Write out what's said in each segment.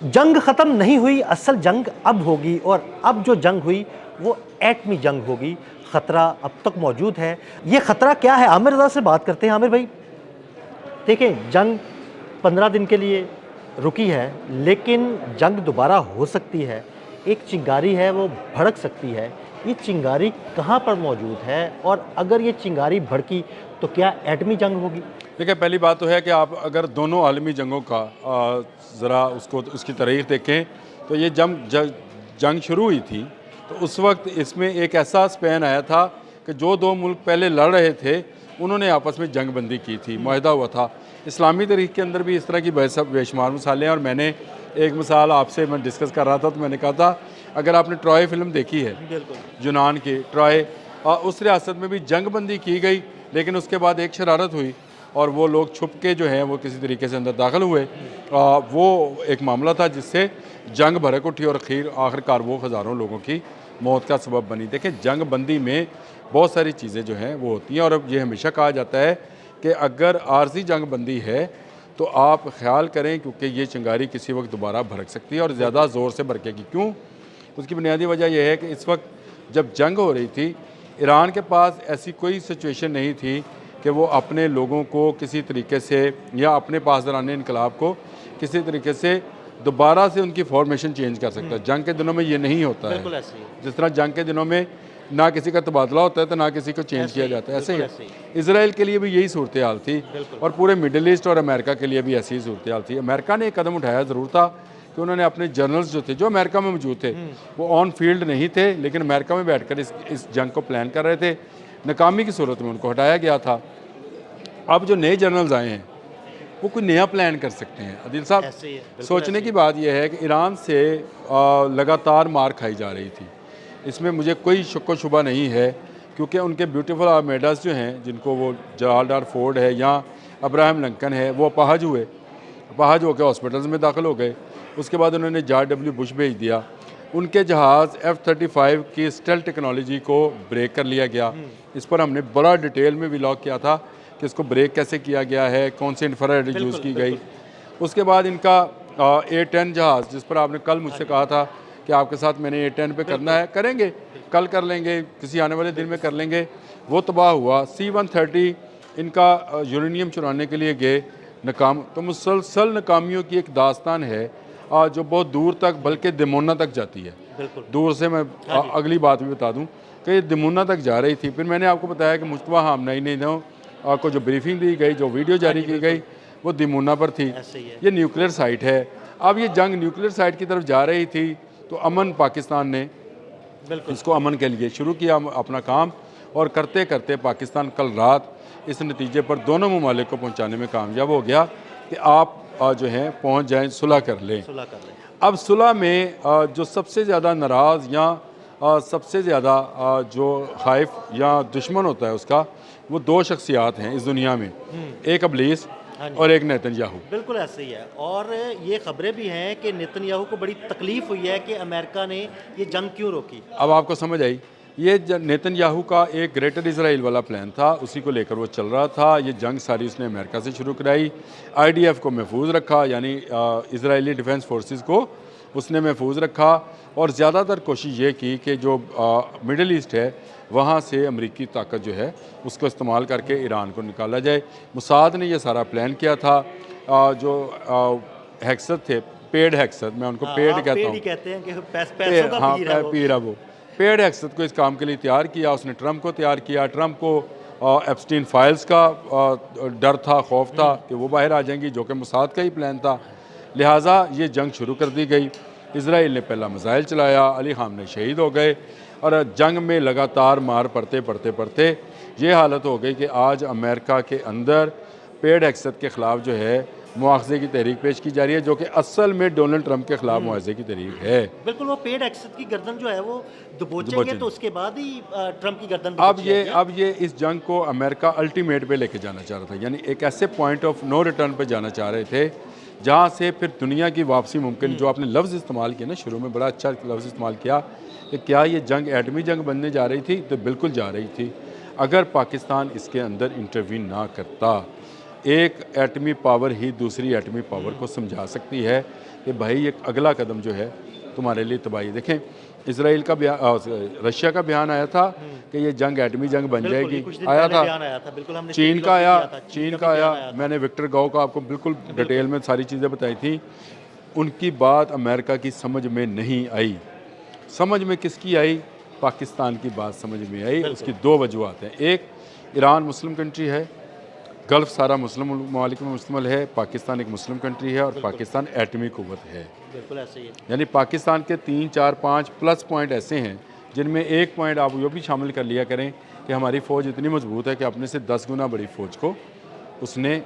जंग ख़त्म नहीं हुई, असल जंग अब होगी और अब जो जंग हुई वो एटमी जंग होगी। ख़तरा अब तक मौजूद है। ये ख़तरा क्या है? आमिर रज़ा से बात करते हैं। आमिर भाई, देखें, जंग 15 दिन के लिए रुकी है, लेकिन जंग दोबारा हो सकती है। एक चिंगारी है, वो भड़क सकती है। ये चिंगारी कहाँ पर मौजूद है और अगर ये चिंगारी भड़की तो क्या एटमी जंग होगी? देखिए, पहली बात तो है कि आप अगर दोनों आलमी जंगों का ज़रा उसकी तारीख़ देखें तो ये जंग शुरू हुई थी तो उस वक्त इसमें एक ऐसा स्पैन आया था कि जो दो मुल्क पहले लड़ रहे थे उन्होंने आपस में जंग बंदी की थी, मुआहदा हुआ था। इस्लामी तारीख़ के अंदर भी इस तरह की बेशुमार मिसालें हैं और मैंने एक मिसाल आपसे मैं डिस्कस कर रहा था तो मैंने कहा था, अगर आपने ट्रॉय फिल्म देखी है यूनान की ट्रॉय, उस रियासत में भी जंग बंदी की गई, लेकिन उसके बाद एक शरारत हुई और वो लोग छुप के जो हैं वो किसी तरीके से अंदर दाखिल हुए। वो एक मामला था जिससे जंग भड़क उठी और आखिरकार वो हज़ारों लोगों की मौत का सबब बनी। देखें, जंग बंदी में बहुत सारी चीज़ें जो हैं वो होती हैं और अब ये हमेशा कहा जाता है कि अगर आर्जी जंग बंदी है तो आप ख्याल करें, क्योंकि ये चिंगारी किसी वक्त दोबारा भड़क सकती है और ज़्यादा ज़ोर से भड़केगी। क्यों? उसकी बुनियादी वजह यह है कि इस वक्त जब जंग हो रही थी, ईरान के पास ऐसी कोई सिचुएशन नहीं थी कि वो अपने लोगों को किसी तरीके से या अपने पासदारान इनकलाब को किसी तरीके से दोबारा से उनकी फॉर्मेशन चेंज कर सकता है। जंग के दिनों में ये नहीं होता है। जिस तरह जंग के दिनों में ना किसी का तबादला होता है तो ना किसी को चेंज किया जाता है, ऐसे ही इसराइल के लिए भी यही सूरत हाल थी और पूरे मिडल ईस्ट और अमेरिका के लिए भी ऐसी ही सूरत हाल थी। अमेरिका ने एक कदम उठाया ज़रूर था कि उन्होंने अपने जनरल्स जो थे, जो अमेरिका में मौजूद थे, वो ऑन फील्ड नहीं थे लेकिन अमेरिका में बैठकर इस जंग को प्लान कर रहे थे। नाकामी की सूरत में उनको हटाया गया था। अब जो नए जनरल्स आए हैं वो कोई नया प्लान कर सकते हैं। आदिल साहब, सोचने की बात यह है कि ईरान से लगातार मार खाई जा रही थी, इसमें मुझे कोई शक व शुबा नहीं है, क्योंकि उनके ब्यूटीफुल आर्मेडास जो हैं, जिनको वो जराल्ड आर फोर्ड है या अब्राहम लिंकन है, वो अपाहज हुए, अपाहज होकर हॉस्पिटल्स में दाखिल हो गए। उसके बाद उन्होंने जॉर्ज डब्ल्यू बुश भेज दिया। उनके जहाज़ F-35 की स्टेल्थ टेक्नोलॉजी को ब्रेक कर लिया गया। इस पर हमने बड़ा डिटेल में व्लॉग किया था कि इसको ब्रेक कैसे किया गया है, कौन सी इंफ्रारेड यूज़ की गई। उसके बाद इनका A-10 जहाज़, जिस पर आपने कल मुझसे कहा था कि आपके साथ मैंने A-10 पे करना है, करेंगे, कल कर लेंगे, किसी आने वाले दिन में कर लेंगे, वो तबाह हुआ। C-130 इनका यूरेनियम चुराने के लिए गए, नाकाम। तो मुसलसल नाकामियों की एक दास्तान है जो बहुत दूर तक, बल्कि दिमोना तक जाती है। दूर से मैं अगली बात भी बता दूं कि ये दिमोना तक जा रही थी। फिर मैंने आपको बताया कि मुस्तफा हामनई ने को जो ब्रीफिंग दी गई, जो वीडियो जारी की गई, वो दिमोना पर थी। ये न्यूक्लियर साइट है। अब ये जंग न्यूक्लियर साइट की तरफ जा रही थी तो अमन पाकिस्तान ने इसको अमन के लिए शुरू किया अपना काम, और करते करते पाकिस्तान कल रात इस नतीजे पर दोनों ममालिक को पहुँचाने में कामयाब हो गया कि आप जो हैं पहुँच जाएँ, सुलह कर लें। अब सुलह में जो सबसे ज़्यादा नाराज़ या सबसे ज़्यादा जो खाइफ या दुश्मन होता है उसका, वो दो शख्सियात हैं इस दुनिया में, एक इब्लीस और एक नेतन्याहू। बिल्कुल ऐसे ही है। और ये खबरें भी हैं कि नेतन्याहू को बड़ी तकलीफ हुई है कि अमेरिका ने ये जंग क्यों रोकी। अब आपको समझ आई, ये नेतन्याहू का एक ग्रेटर इजराइल वाला प्लान था, उसी को लेकर वो चल रहा था। ये जंग सारी उसने अमेरिका से शुरू कराई, IDF को महफूज रखा, यानी इजरायली डिफेंस फोर्सेस को उसने महफूज रखा, और ज़्यादातर कोशिश ये की कि जो मिडल ईस्ट है वहाँ से अमेरिकी ताकत जो है उसको इस्तेमाल करके ईरान को निकाला जाए। मुसाद ने यह सारा प्लान किया था। जो हैक्सत थे, पेड हैक्सत, मैं उनको पेड कहता हूँ, कहते हैं कि पैसों का पीर है वो। पीर है वो। पेड हैक्सत को इस काम के लिए तैयार किया, उसने ट्रंप को तैयार किया। ट्रंप को एप्स्टीन फाइल्स का डर था, खौफ था कि वो बाहर आ जाएंगी, जो कि मुसाद का ही प्लान था। लिहाजा ये जंग शुरू कर दी गई। इसराइल ने पहला मिसाइल चलाया, अली खामने शहीद हो गए, और जंग में लगातार मार पड़ते पड़ते पड़ते ये हालत हो गई कि आज अमेरिका के अंदर पेड हैक्सत के ख़िलाफ़ जो है मुआवजे की तहरीक पेश की जा रही है, जो कि असल में डोनाल्ड ट्रंप के खिलाफ मुआवजे की तहरीक है। बिल्कुल, वो पेड हैक्सत की गर्दन जो है वो दबोचेंगे तो उसके बाद ही ट्रंप की गर्दन अब ये इस जंग को अमेरिका अल्टीमेट पे लेके जाना चाह रहा था, यानी एक ऐसे पॉइंट ऑफ नो रिटर्न पे जाना चाह रहे थे जहाँ से फिर दुनिया की वापसी मुमकिन। जो आपने लफ्ज़ इस्तेमाल किया ना शुरू में, बड़ा अच्छा लफ्ज़ इस्तेमाल किया कि क्या ये जंग एटमी जंग बनने जा रही थी, तो बिल्कुल जा रही थी। अगर पाकिस्तान इसके अंदर इंटरवीन ना करता, एक एटमी पावर ही दूसरी एटमी पावर को समझा सकती है कि भाई ये अगला कदम जो है तुम्हारे लिए तबाही। देखें इसराइल का बयान, रशिया का बयान आया था कि ये जंग एटमी जंग बन बिल्कुल, ये जाएगी, कुछ दिन आया पहले था। बयान आया था, बिल्कुल हमने चीन इसको का भी आया, किया था, चीन का का भी आया, बयान आया था। मैंने विक्टर गाओ का आपको बिल्कुल डिटेल में सारी चीज़ें बताई थी। उनकी बात अमेरिका की समझ में नहीं आई। समझ में किसकी आई? पाकिस्तान की बात समझ में आई। उसकी दो वजूहत हैं। एक, ईरान मुस्लिम कंट्री है, गल्फ़ सारा मुस्लिम ममालिक में मुश्तमिल है, पाकिस्तान एक मुस्लिम कंट्री है और पाकिस्तान एटमी क़ुव्वत है। बिल्कुल ऐसे ही है। यानी पाकिस्तान के 3, 4, 5 प्लस पॉइंट ऐसे हैं जिनमें एक पॉइंट आप ये भी शामिल कर लिया करें कि हमारी फ़ौज इतनी मजबूत है कि अपने से 10 गुना बड़ी फ़ौज को उसने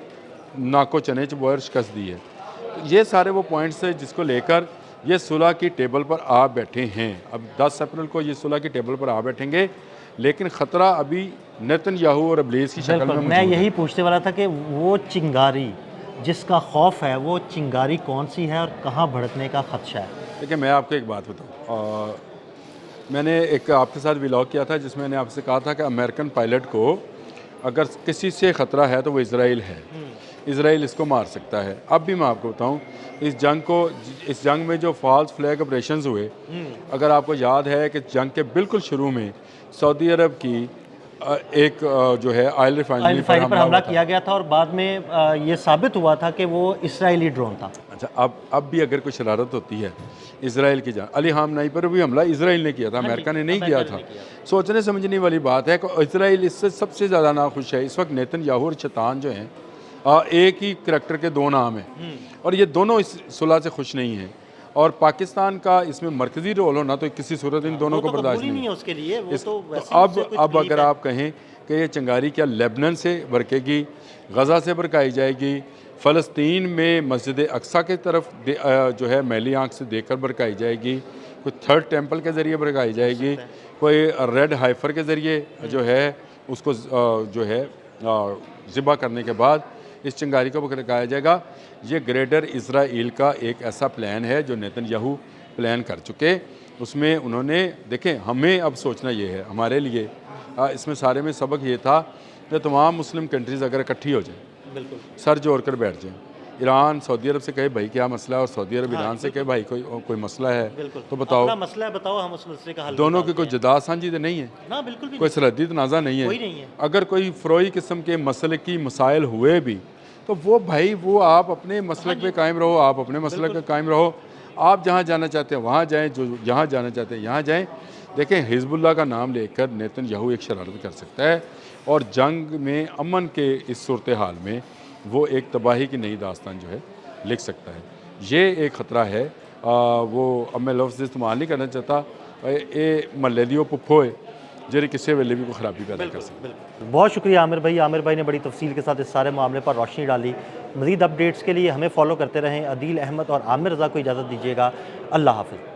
नाको चने चबोर शिकस्त दी है। तो ये सारे वो पॉइंट्स हैं जिसको लेकर ये सुलह की टेबल पर आ बैठे हैं। अब 10 अप्रैल को ये सुलह की टेबल पर आ बैठेंगे, लेकिन ख़तरा अभी नेतन्याहू और इब्लीस की शक्ल में बिल्कुल, मौजूद मैं है। यही पूछने वाला था कि वो चिंगारी जिसका खौफ है, वो चिंगारी कौन सी है और कहाँ भड़कने का खदशा है? देखिए मैं आपको एक बात बताऊँ, मैंने एक आपके साथ व्लॉग किया था जिसमें मैंने आपसे कहा था कि अमेरिकन पायलट को अगर किसी से ख़तरा है तो वो इसराइल है। इसराइल इसको मार सकता है। अब भी मैं आपको बताऊं, इस जंग में जो फॉल्स फ्लैग ऑपरेशंस हुए, अगर आपको याद है कि जंग के बिल्कुल शुरू में सऊदी अरब की एक जो है ऑयल रिफाइनरी पर हमला किया गया था और बाद में ये साबित हुआ था कि वो इसराइली ड्रोन था। अच्छा, अब भी अगर कोई शरारत होती है इसराइल की जान, अली हामनाई पर भी हमला इसराइल ने किया था, अमेरिका ने नहीं किया था। सोचने समझने वाली बात है कि इसराइल इससे सबसे ज़्यादा नाखुश है। इस वक्त नेतन्याहू और शैतान जो हैं, एक ही करैक्टर के दो नाम हैं और ये दोनों इस सुलह से खुश नहीं हैं। और पाकिस्तान का इसमें मरकज़ी रोल होना तो किसी सूरत इन दोनों को बर्दाश्त नहीं है उसके लिए। वो तो अब अगर आप कहें कि ये चिंगारी क्या लेबनान से भड़केगी, गज़ा से भड़काई जाएगी, फ़लस्तीन में मस्जिद अक्सा की तरफ जो है मैली आँख से देखकर भड़काई जाएगी, कोई थर्ड टेंपल के ज़रिए भड़काई जाएगी, कोई रेड हाइफर के ज़रिए जो है उसको जो है ज़िबा करने के बाद इस चिंगारी को भड़काया जाएगा। ये ग्रेटर इसराइल का एक ऐसा प्लान है जो नेतन्याहू प्लान कर चुके। उसमें उन्होंने देखें, हमें अब सोचना ये है, हमारे लिए इसमें सारे में सबक ये था कि तमाम मुस्लिम कंट्रीज़ अगर इकट्ठी हो जाए, बिल्कुल सर जोड़ कर बैठ जाएं, ईरान सऊदी अरब से कहे भाई क्या मसला है और सऊदी अरब ईरान से कहे भाई कोई मसला है, तो बताओ अपना मसला है, बताओ हम उस मसले का हल दोनों की कोई जदा साझी तो नहीं है ना, बिल्कुल भी कोई सरहदी तनाज़ा नहीं कोई है। नहीं है। अगर कोई फ़रोई किस्म के मसले की मसाइल हुए भी तो वो भाई वो आप अपने मसलक पे कायम रहो, आप अपने मसलक पे कायम रहो, आप जहाँ जाना चाहते हैं वहाँ जाएँ, जो यहाँ जाना चाहते हैं यहाँ जाएँ। देखें, हिजबुल्लाह का नाम लेकर नेतन्याहू एक शरारत कर सकता है और जंग में अमन के इस सूरत हाल में वो एक तबाही की नई दास्तान जो है लिख सकता है। ये एक ख़तरा है। वो अब मैं लफ्ज़ इस्तेमाल नहीं करना चाहता, ये मल्ले दियो पुप्पो जेरी किसी वेले भी कोई ख़राबी पैदा कर सकता है। बहुत शुक्रिया आमिर भाई। आमिर भाई ने बड़ी तफसील के साथ इस सारे मामले पर रोशनी डाली। मज़ीद अपडेट्स के लिए हमें फॉलो करते रहें। अदील अहमद और आमिर रज़ा को इजाज़त दीजिएगा। अल्लाह हाफ़िज़।